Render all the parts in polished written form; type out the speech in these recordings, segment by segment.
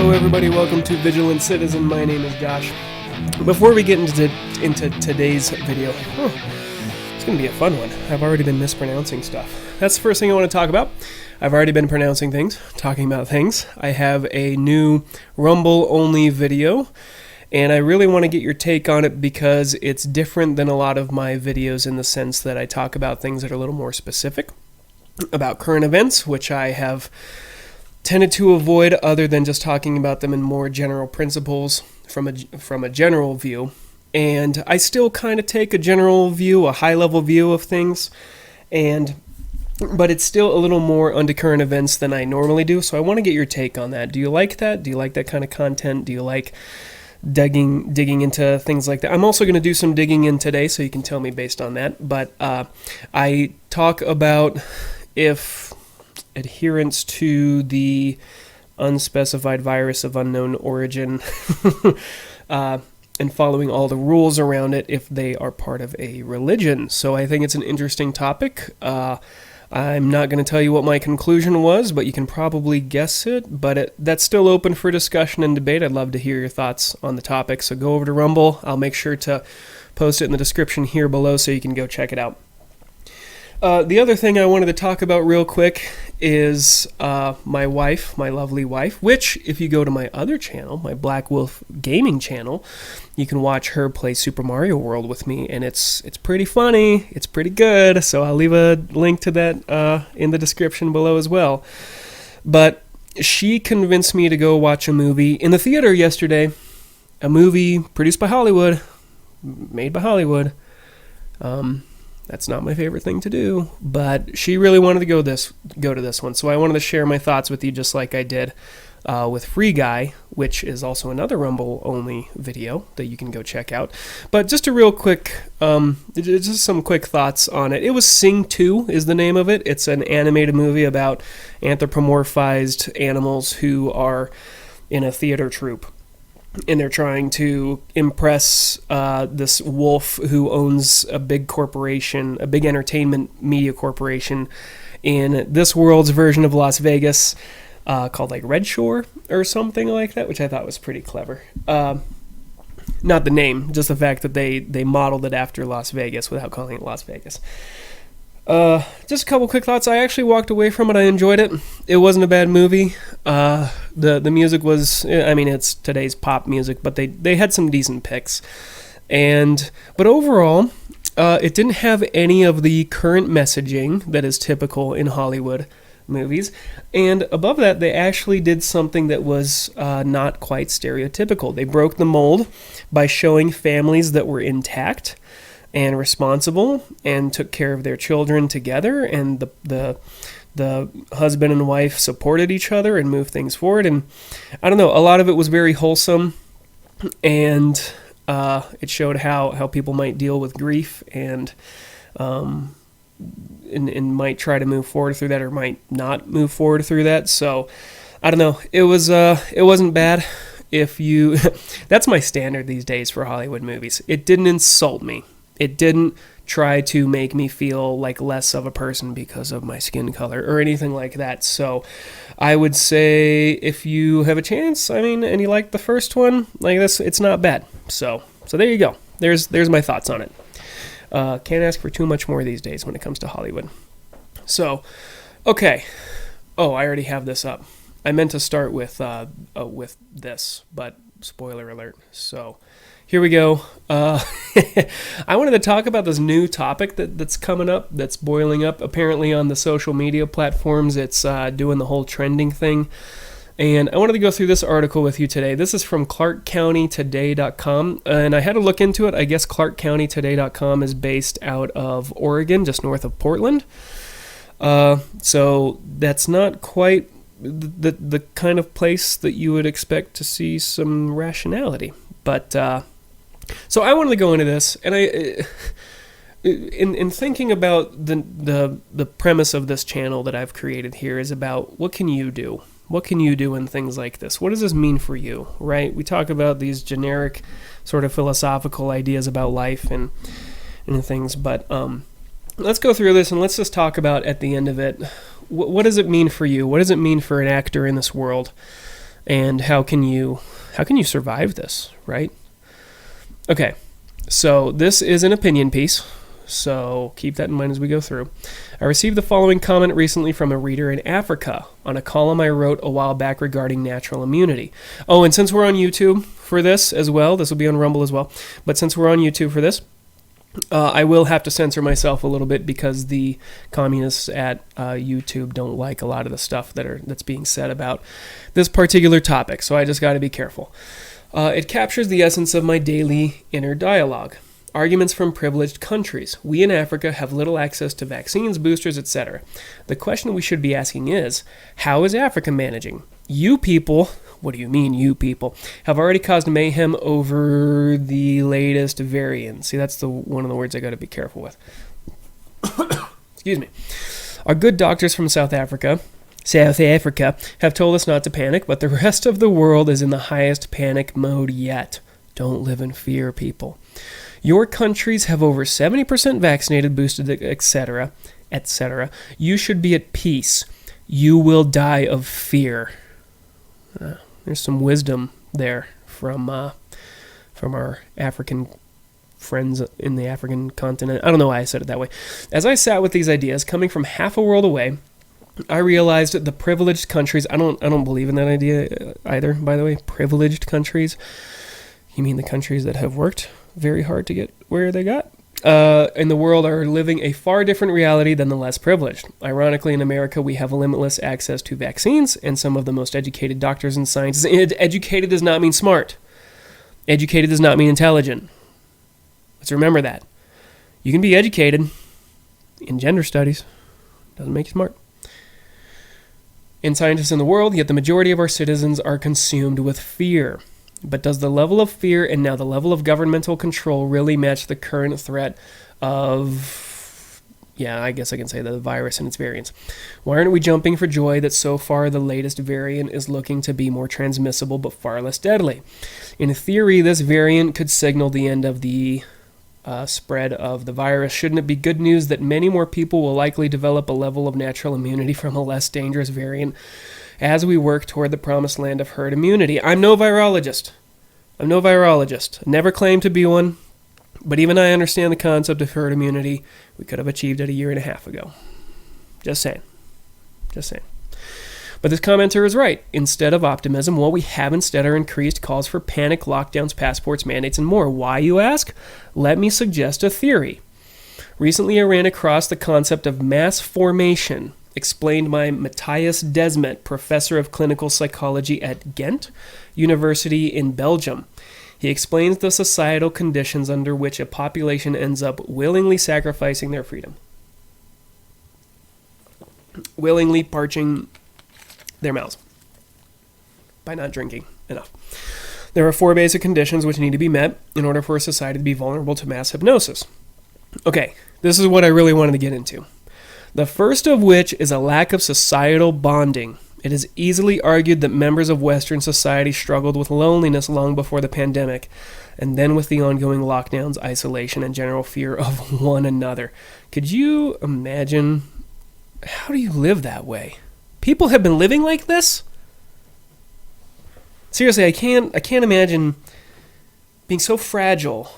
Hello everybody, welcome to Vigilant Citizen. My name is Josh. Before we get into today's video, it's going to be a fun one. I've already been mispronouncing stuff. That's the first thing I want to talk about. I've already been pronouncing things, talking about things. I have a new Rumble-only video, and I really want to get your take on it because it's different than a lot of my videos in the sense that I talk about things that are a little more specific about current events, which I have tended to avoid other than just talking about them in more general principles from a general view. And I still kind of take a general view, a high-level view of things, but it's still a little more onto current events than I normally do, so I want to get your take on that. Do you like that? Do you like that kind of content? Do you like digging into things like that? I'm also going to do some digging in today, so you can tell me based on that, but I talk about if adherence to the unspecified virus of unknown origin and following all the rules around it, if they are part of a religion. So I think it's an interesting topic. I'm not going to tell you what my conclusion was, but you can probably guess it. But that's still open for discussion and debate. I'd love to hear your thoughts on the topic. So go over to Rumble. I'll make sure to post it in the description here below so you can go check it out. The other thing I wanted to talk about real quick is my wife, my lovely wife, which if you go to my other channel, my Black Wolf Gaming channel, you can watch her play Super Mario World with me, and it's pretty funny, it's pretty good, so I'll leave a link to that in the description below as well. But she convinced me to go watch a movie in the theater yesterday, a movie produced by Hollywood, made by Hollywood. That's not my favorite thing to do, but she really wanted to go to this one, so I wanted to share my thoughts with you just like I did with Free Guy, which is also another Rumble-only video that you can go check out. But just a real quick, just some quick thoughts on it. It was Sing 2 is the name of it. It's an animated movie about anthropomorphized animals who are in a theater troupe. And they're trying to impress this wolf who owns a big corporation, a big entertainment media corporation in this world's version of Las Vegas called like Red Shore or something like that, which I thought was pretty clever. Not the name, just the fact that they modeled it after Las Vegas without calling it Las Vegas. Just a couple quick thoughts. I actually walked away from it. I enjoyed it. It wasn't a bad movie. The music was, I mean, it's today's pop music, but they had some decent picks. But overall, it didn't have any of the current messaging that is typical in Hollywood movies. And above that, they actually did something that was not quite stereotypical. They broke the mold by showing families that were intact and responsible and took care of their children together, and the husband and wife supported each other and moved things forward. And I don't know, a lot of it was very wholesome, and it showed how people might deal with grief and might try to move forward through that or might not move forward through that. So I don't know, it wasn't bad. If you that's my standard these days for Hollywood movies. It didn't insult me. It didn't try to make me feel like less of a person because of my skin color or anything like that. So I would say if you have a chance, I mean, and you like the first one like this, it's not bad. So there you go. There's my thoughts on it. Can't ask for too much more these days when it comes to Hollywood. So, okay. Oh, I already have this up. I meant to start with this, but spoiler alert. So here we go. I wanted to talk about this new topic that's coming up, that's boiling up apparently on the social media platforms. It's doing the whole trending thing. And I wanted to go through this article with you today. This is from ClarkCountyToday.com, and I had to look into it. I guess ClarkCountyToday.com is based out of Oregon, just north of Portland. So that's not quite the kind of place that you would expect to see some rationality. But so I wanted to go into this, and in thinking about the premise of this channel that I've created here is about what can you do? What can you do in things like this? What does this mean for you, right? We talk about these generic sort of philosophical ideas about life and things, but let's go through this and let's just talk about at the end of it, what does it mean for you? What does it mean for an actor in this world? And how can you survive this, right? Okay, so this is an opinion piece, so keep that in mind as we go through. I received the following comment recently from a reader in Africa on a column I wrote a while back regarding natural immunity. Oh, and since we're on YouTube for this as well, this will be on Rumble as well, but since we're on YouTube for this, I will have to censor myself a little bit because the communists at YouTube don't like a lot of the stuff that's being said about this particular topic, so I just got to be careful. It captures the essence of my daily inner dialogue. Arguments from privileged countries. We in Africa have little access to vaccines, boosters, etc. The question we should be asking is, how is Africa managing? You people, what do you mean you people, have already caused mayhem over the latest variant. See, that's one of the words I got to be careful with. Excuse me. Our good doctors from South Africa have told us not to panic, but the rest of the world is in the highest panic mode yet. Don't live in fear, people. Your countries have over 70% vaccinated, boosted, etc., etc. You should be at peace. You will die of fear. There's some wisdom there from our African friends in the African continent. I don't know why I said it that way. As I sat with these ideas, coming from half a world away, I realized that the privileged countries, I don't believe in that idea either, by the way, privileged countries. You mean the countries that have worked very hard to get where they got? In the world are living a far different reality than the less privileged. Ironically, in America, we have limitless access to vaccines and some of the most educated doctors and scientists. Educated does not mean smart. Educated does not mean intelligent. Let's remember that. You can be educated in gender studies. Doesn't make you smart. And scientists in the world, yet the majority of our citizens are consumed with fear. But does the level of fear and now the level of governmental control really match the current threat of, I guess I can say the virus and its variants? Why aren't we jumping for joy that so far the latest variant is looking to be more transmissible but far less deadly? In theory, this variant could signal the end of the spread of the virus. Shouldn't it be good news that many more people will likely develop a level of natural immunity from a less dangerous variant as we work toward the promised land of herd immunity? I'm no virologist. Never claimed to be one. But even I understand the concept of herd immunity. We could have achieved it a year and a half ago. Just saying. But this commenter is right. Instead of optimism, what we have instead are increased calls for panic, lockdowns, passports, mandates, and more. Why, you ask? Let me suggest a theory. Recently, I ran across the concept of mass formation, explained by Matthias Desmet, professor of clinical psychology at Ghent University in Belgium. He explains the societal conditions under which a population ends up willingly sacrificing their freedom, willingly parching their mouths by not drinking enough. There are 4 basic conditions which need to be met in order for a society to be vulnerable to mass hypnosis. Okay, this is what I really wanted to get into. The first of which is a lack of societal bonding. It is easily argued that members of Western society struggled with loneliness long before the pandemic, and then with the ongoing lockdowns, isolation, and general fear of one another. Could you imagine? How do you live that way? People have been living like this? Seriously, I can't imagine being so fragile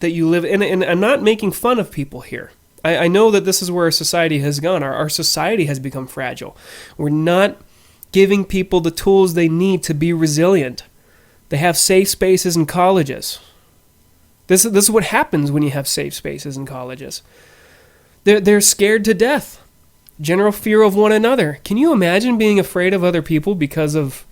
that you live, and I'm not making fun of people here. I know that this is where our society has gone. Our society has become fragile. We're not giving people the tools they need to be resilient. They have safe spaces in colleges. This is what happens when you have safe spaces in colleges. They're scared to death. General fear of one another. Can you imagine being afraid of other people because of...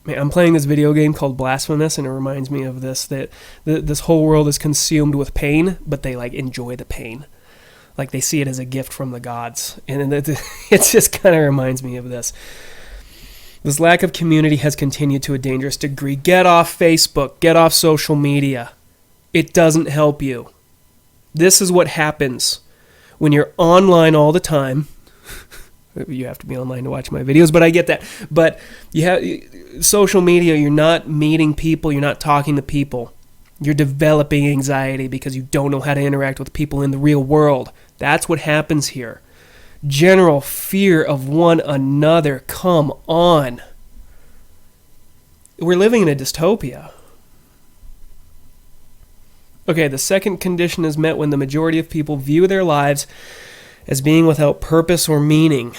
I'm playing this video game called Blasphemous, and it reminds me of this, that this whole world is consumed with pain, but they enjoy the pain. Like they see it as a gift from the gods. And it just kind of reminds me of this. This lack of community has continued to a dangerous degree. Get off Facebook. Get off social media. It doesn't help you. This is what happens when you're online all the time. You have to be online to watch my videos, but I get that. But you have social media, you're not meeting people, you're not talking to people. You're developing anxiety because you don't know how to interact with people in the real world. That's what happens here. general fear of one another. Come on. We're living in a dystopia. Okay, the second condition is met when the majority of people view their lives as being without purpose or meaning.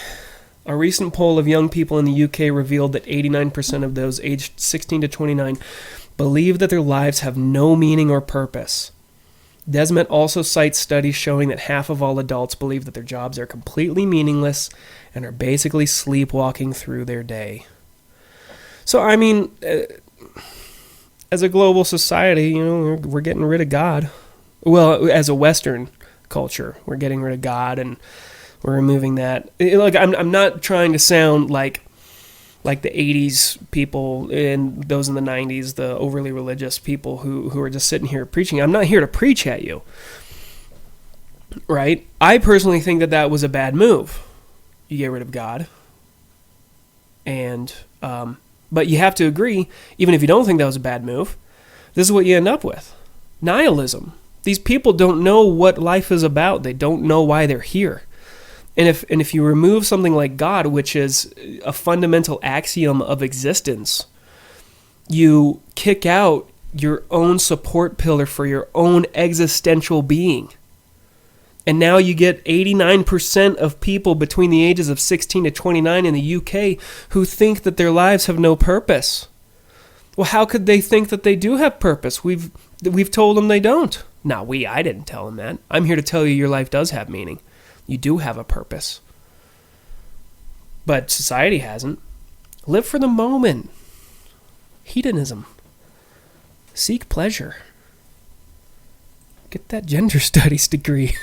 A recent poll of young people in the UK revealed that 89% of those aged 16 to 29 believe that their lives have no meaning or purpose. Desmet also cites studies showing that half of all adults believe that their jobs are completely meaningless and are basically sleepwalking through their day. So, I mean, as a global society, we're getting rid of God. Well, as a Western culture, we're getting rid of God and we're removing that. Like, I'm not trying to sound like the 80s people and those in the 90s, the overly religious people who are just sitting here preaching. I'm not here to preach at you, right? I personally think that was a bad move. You get rid of God. And, but you have to agree, even if you don't think that was a bad move, this is what you end up with. Nihilism. These people don't know what life is about. They don't know why they're here. And if you remove something like God, which is a fundamental axiom of existence, you kick out your own support pillar for your own existential being. And now you get 89% of people between the ages of 16 to 29 in the UK who think that their lives have no purpose. Well, how could they think that they do have purpose? We've told them they don't. I didn't tell them that. I'm here to tell you your life does have meaning. You do have a purpose. But society hasn't. Live for the moment. Hedonism. Seek pleasure. Get that gender studies degree.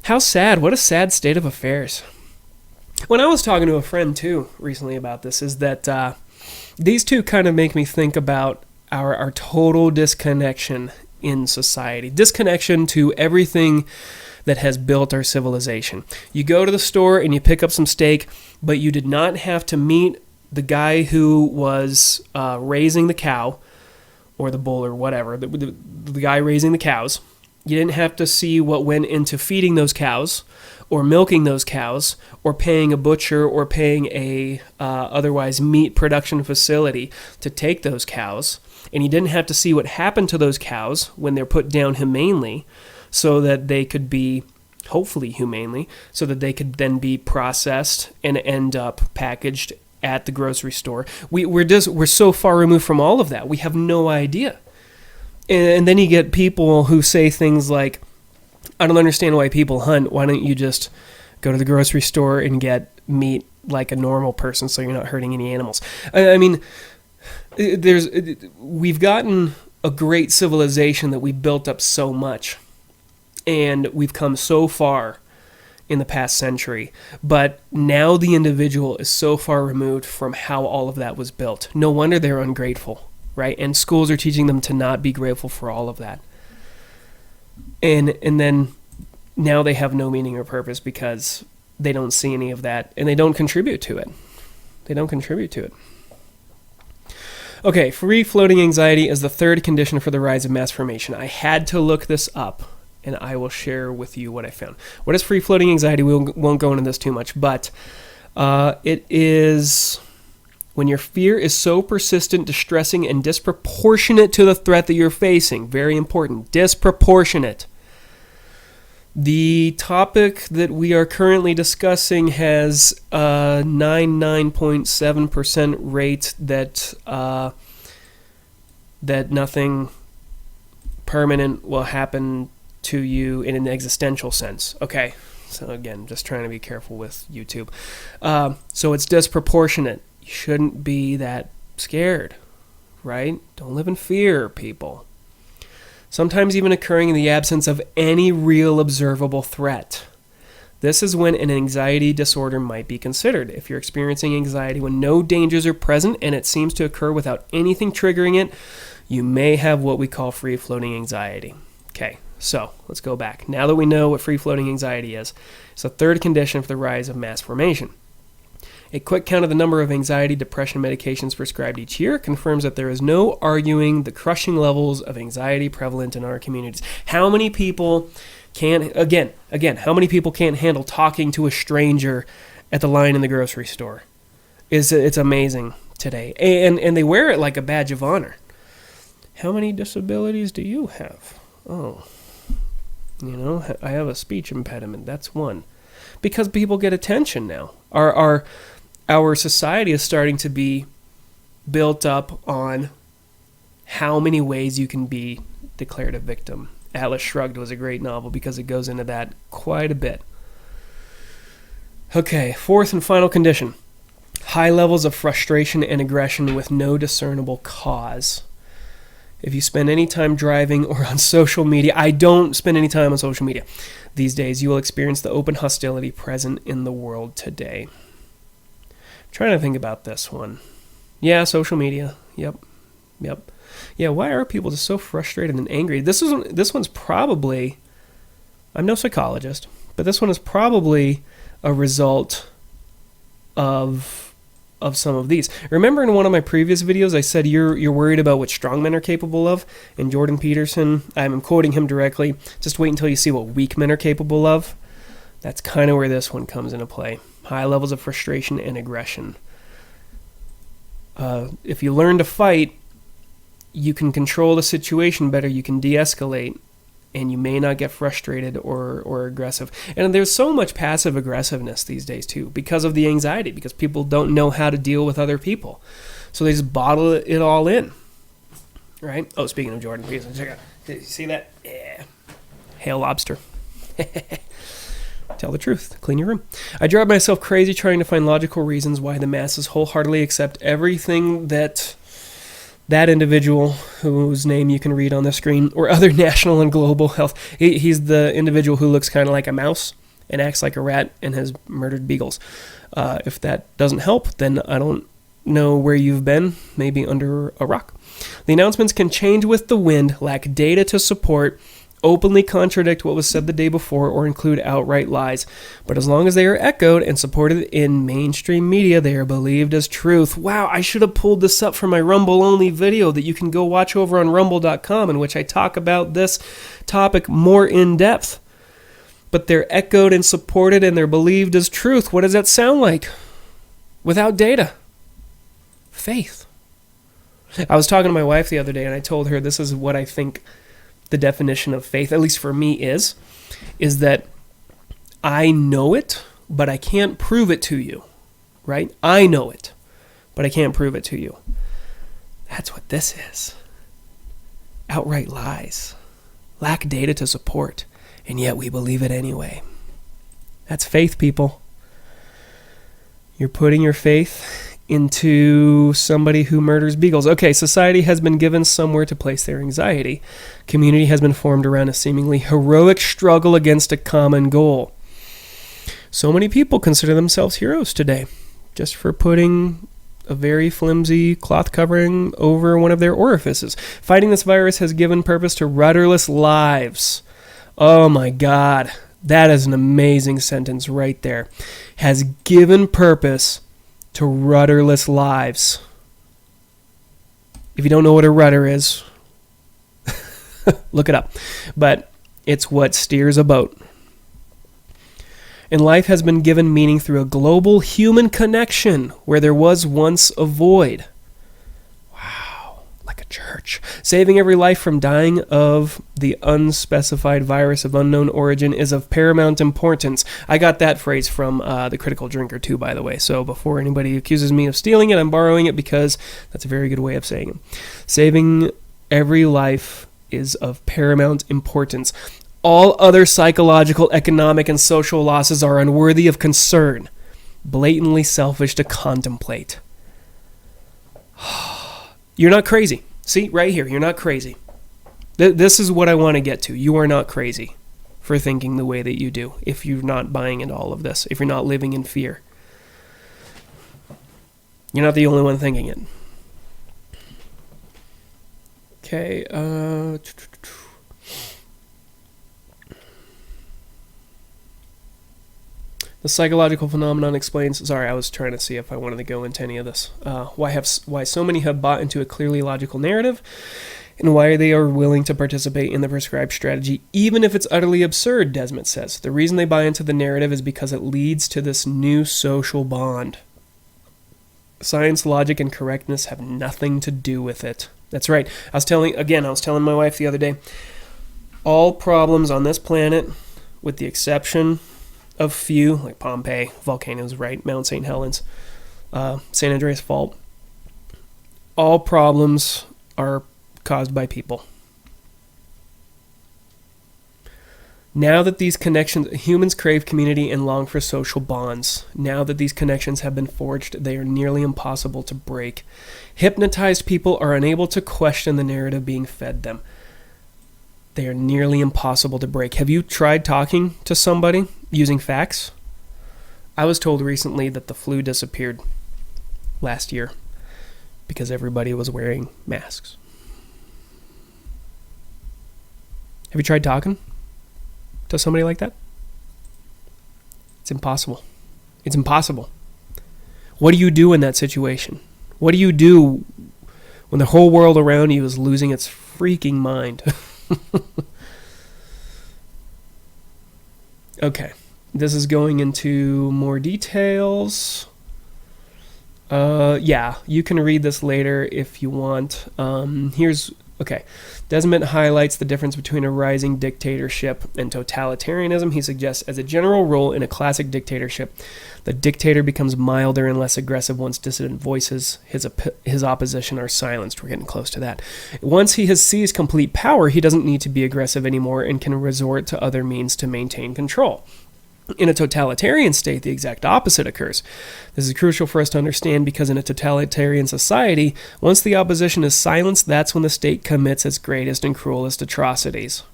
How sad. What a sad state of affairs. When I was talking to a friend, too, recently about this, is that these two kind of make me think about our total disconnection in society. Disconnection to everything that has built our civilization. You go to the store and you pick up some steak, but you did not have to meet the guy who was raising the cow, or the bull, or whatever, the guy raising the cows. You didn't have to see what went into feeding those cows, or milking those cows, or paying a butcher, or paying a otherwise meat production facility to take those cows. And you didn't have to see what happened to those cows when they're put down humanely, so that they could be, hopefully humanely, so that they could then be processed and end up packaged at the grocery store. We're so far removed from all of that. We have no idea. And then you get people who say things like, I don't understand why people hunt. Why don't you just go to the grocery store and get meat like a normal person so you're not hurting any animals? I mean, we've gotten a great civilization that we built up so much. And we've come so far in the past century, but now the individual is so far removed from how all of that was built. No wonder they're ungrateful, right? And schools are teaching them to not be grateful for all of that. And then now they have no meaning or purpose because they don't see any of that, and they don't contribute to it. Okay, free-floating anxiety is the third condition for the rise of mass formation. I had to look this up, and I will share with you what I found. What is free-floating anxiety? We won't go into this too much, but it is when your fear is so persistent, distressing, and disproportionate to the threat that you're facing. Very important. Disproportionate. The topic that we are currently discussing has a 99.7% rate that nothing permanent will happen to you in an existential sense. Okay, so again, just trying to be careful with YouTube. So it's disproportionate. You shouldn't be that scared, right? Don't live in fear, people. Sometimes even occurring in the absence of any real observable threat. This is when an anxiety disorder might be considered. If you're experiencing anxiety when no dangers are present and it seems to occur without anything triggering it, you may have what we call free-floating anxiety. Okay, so let's go back. Now that we know what free-floating anxiety is, it's the third condition for the rise of mass formation. A quick count of the number of anxiety depression medications prescribed each year confirms that there is no arguing the crushing levels of anxiety prevalent in our communities. How many people Again, how many people can't handle talking to a stranger at the line in the grocery store? It's amazing today. And they wear it like a badge of honor. How many disabilities do you have? Oh, I have a speech impediment. That's one. Because people get attention now. Our society is starting to be built up on how many ways you can be declared a victim. Atlas Shrugged was a great novel because it goes into that quite a bit. Okay, fourth and final condition. High levels of frustration and aggression with no discernible cause. If you spend any time driving or on social media, I don't spend any time on social media these days, you will experience the open hostility present in the world today. I'm trying to think about this one. Yeah, social media. Yep. Yeah, why are people just so frustrated and angry? This one's probably, I'm no psychologist, but this one is probably a result of some of these. Remember in one of my previous videos I said you're worried about what strong men are capable of? And Jordan Peterson, I'm quoting him directly, just wait until you see what weak men are capable of. That's kind of where this one comes into play. High levels of frustration and aggression. If you learn to fight, you can control the situation better, you can de-escalate, and you may not get frustrated or aggressive. And there's so much passive aggressiveness these days too, because of the anxiety, because people don't know how to deal with other people. So they just bottle it all in, right? Oh, speaking of Jordan Peterson, check out, did you see that? Yeah. Hail lobster. Tell the truth. Clean your room. I drive myself crazy trying to find logical reasons why the masses wholeheartedly accept everything that individual, whose name you can read on the screen, or other national and global health. He's the individual who looks kind of like a mouse and acts like a rat and has murdered beagles. If that doesn't help, then I don't know where you've been, maybe under a rock. The announcements can change with the wind, lack data to support, openly contradict what was said the day before, or include outright lies. But as long as they are echoed and supported in mainstream media, they are believed as truth. Wow, I should have pulled this up for my Rumble-only video that you can go watch over on rumble.com, in which I talk about this topic more in depth. But they're echoed and supported and they're believed as truth. What does that sound like? Without data. Faith. I was talking to my wife the other day and I told her this is what I think the definition of faith, at least for me, is that I know it, but I can't prove it to you, right? I know it, but I can't prove it to you. That's what this is. Outright lies. Lack data to support, and yet we believe it anyway. That's faith, people. You're putting your faith into somebody who murders beagles. Okay, society has been given somewhere to place their anxiety. Community has been formed around a seemingly heroic struggle against a common goal. So many people consider themselves heroes today, just for putting a very flimsy cloth covering over one of their orifices. Fighting this virus has given purpose to rudderless lives. Oh my God, that is an amazing sentence right there. Has given purpose to rudderless lives. If you don't know what a rudder is, look it up. But it's what steers a boat. And life has been given meaning through a global human connection where there was once a void. Wow, like a church. Saving every life from dying of the unspecified virus of unknown origin is of paramount importance. I got that phrase from The Critical Drinker too, by the way. So before anybody accuses me of stealing it, I'm borrowing it because that's a very good way of saying it. Saving every life is of paramount importance. All other psychological, economic, and social losses are unworthy of concern, blatantly selfish to contemplate. You're not crazy. See, right here, you're not crazy. This is what I want to get to. You are not crazy for thinking the way that you do, if you're not buying into all of this, if you're not living in fear. You're not the only one thinking it. Okay, the psychological phenomenon explains... Sorry, I was trying to see if I wanted to go into any of this. Why so many have bought into a clearly logical narrative and why they are willing to participate in the prescribed strategy, even if it's utterly absurd, Desmond says. The reason they buy into the narrative is because it leads to this new social bond. Science, logic, and correctness have nothing to do with it. That's right. I was telling my wife the other day, all problems on this planet, with the exception of few, like Pompeii, volcanoes, right, Mount St. Helens, San Andreas Fault, all problems are caused by people. Now that these connections, humans crave community and long for social bonds. Now that these connections have been forged, they are nearly impossible to break. Hypnotized people are unable to question the narrative being fed them. They are nearly impossible to break. Have you tried talking to somebody using facts? I was told recently that the flu disappeared last year because everybody was wearing masks. Have you tried talking to somebody like that? It's impossible. It's impossible. What do you do in that situation? What do you do when the whole world around you is losing its freaking mind? Okay, this is going into more details. Yeah, you can read this later if you want. Okay. Desmond highlights the difference between a rising dictatorship and totalitarianism. He suggests, as a general rule, in a classic dictatorship, the dictator becomes milder and less aggressive once dissident voices his opposition are silenced. We're getting close to that. Once he has seized complete power, he doesn't need to be aggressive anymore and can resort to other means to maintain control. In a totalitarian state, the exact opposite occurs. This is crucial for us to understand because in a totalitarian society, once the opposition is silenced, that's when the state commits its greatest and cruelest atrocities.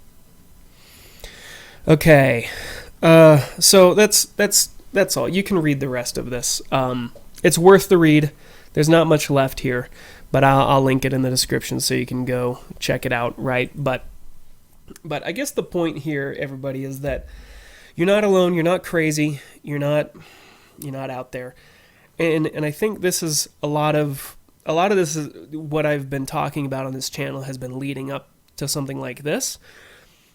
Okay, so that's all. You can read the rest of this. It's worth the read. There's not much left here, but I'll link it in the description so you can go check it out. Right, but I guess the point here, everybody, is that you're not alone. You're not crazy. You're not out there. And I think this is a lot of this is what I've been talking about on this channel has been leading up to something like this.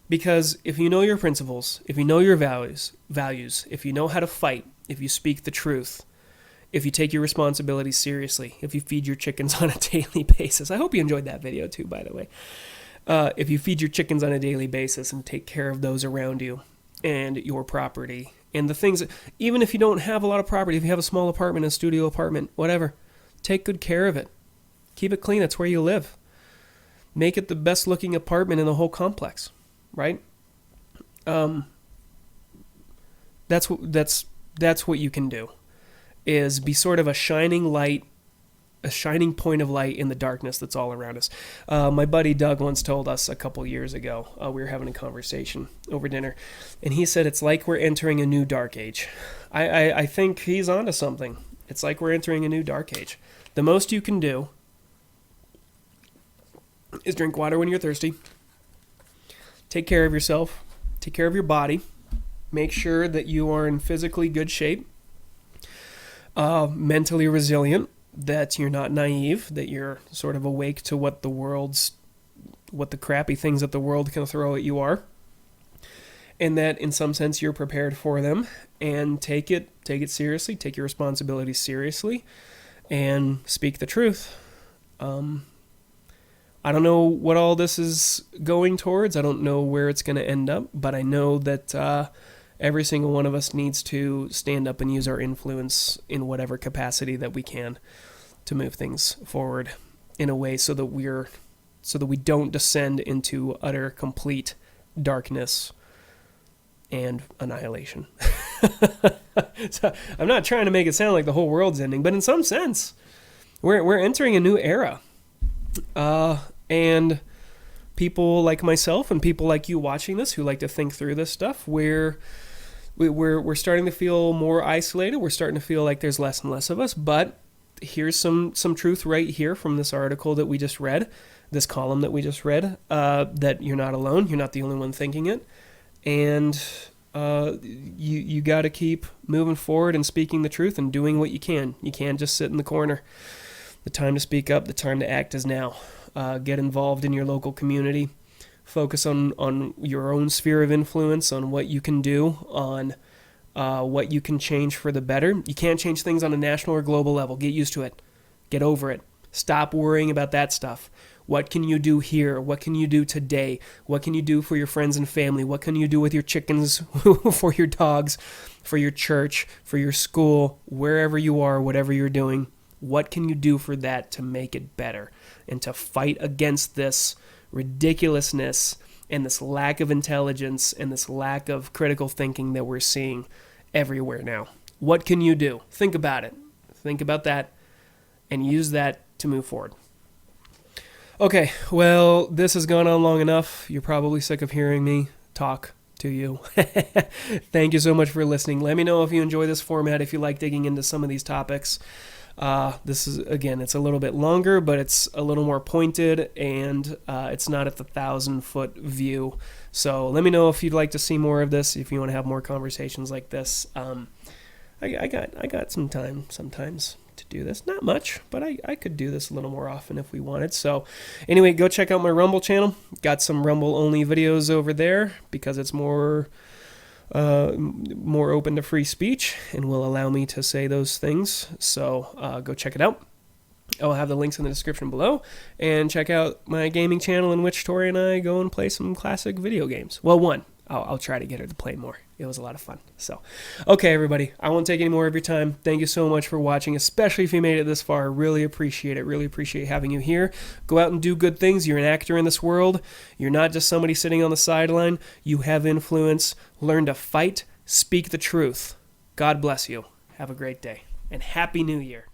Because if you know your principles, if you know your values, if you know how to fight, if you speak the truth, if you take your responsibilities seriously, if you feed your chickens on a daily basis. I hope you enjoyed that video too, by the way. If you feed your chickens on a daily basis and take care of those around you, and your property, and the things, even if you don't have a lot of property, if you have a small apartment, a studio apartment, whatever, take good care of it. Keep it clean. That's where you live. Make it the best looking apartment in the whole complex, right? That's what you can do, is be sort of a shining light, a shining point of light in the darkness that's all around us. My buddy Doug once told us a couple years ago, we were having a conversation over dinner, and he said it's like we're entering a new dark age. I think he's onto something. It's like we're entering a new dark age. The most you can do is drink water when you're thirsty. Take care of yourself. Take care of your body. Make sure that you are in physically good shape, mentally resilient, that you're not naive, that you're sort of awake to what the crappy things that the world can throw at you are, and that in some sense you're prepared for them, and take it seriously, take your responsibilities seriously, and speak the truth. I don't know what all this is going towards. I don't know where it's going to end up, but I know that every single one of us needs to stand up and use our influence in whatever capacity that we can to move things forward in a way so that we don't descend into utter complete darkness and annihilation. So I'm not trying to make it sound like the whole world's ending, but in some sense, we're entering a new era. And people like myself and people like you watching this who like to think through this stuff, we're starting to feel more isolated. We're starting to feel like there's less and less of us, but here's some truth right here from this article that we just read, this column that we just read, that you're not alone. You're not the only one thinking it. And you got to keep moving forward and speaking the truth and doing what you can. You can't just sit in the corner. The time to speak up, the time to act is now. get involved in your local community. Focus on your own sphere of influence, on what you can do, on what you can change for the better. You can't change things on a national or global level. Get used to it. Get over it. Stop worrying about that stuff. What can you do here? What can you do today? What can you do for your friends and family? What can you do with your chickens, for your dogs, for your church, for your school, wherever you are, whatever you're doing? What can you do for that to make it better and to fight against this ridiculousness and this lack of intelligence and this lack of critical thinking that we're seeing everywhere now? What can you do? Think about it. Think about that and use that to move forward. Okay, well, this has gone on long enough. You're probably sick of hearing me talk to you. Thank you so much for listening. Let me know if you enjoy this format, if you like digging into some of these topics. This is, again, it's a little bit longer, but it's a little more pointed, and it's not at the 1,000-foot view. So let me know if you'd like to see more of this, if you want to have more conversations like this. I got some time sometimes to do this. Not much, but I could do this a little more often if we wanted. So anyway, go check out my Rumble channel. Got some Rumble-only videos over there because it's more open to free speech and will allow me to say those things. So go check it out. I'll have the links in the description below. And check out my gaming channel in which Tori and I go and play some classic video games. Well, one. I'll try to get her to play more. It was a lot of fun. So, okay, everybody. I won't take any more of your time. Thank you so much for watching, especially if you made it this far. Really appreciate it. Really appreciate having you here. Go out and do good things. You're an actor in this world. You're not just somebody sitting on the sideline. You have influence. Learn to fight. Speak the truth. God bless you. Have a great day. And Happy New Year.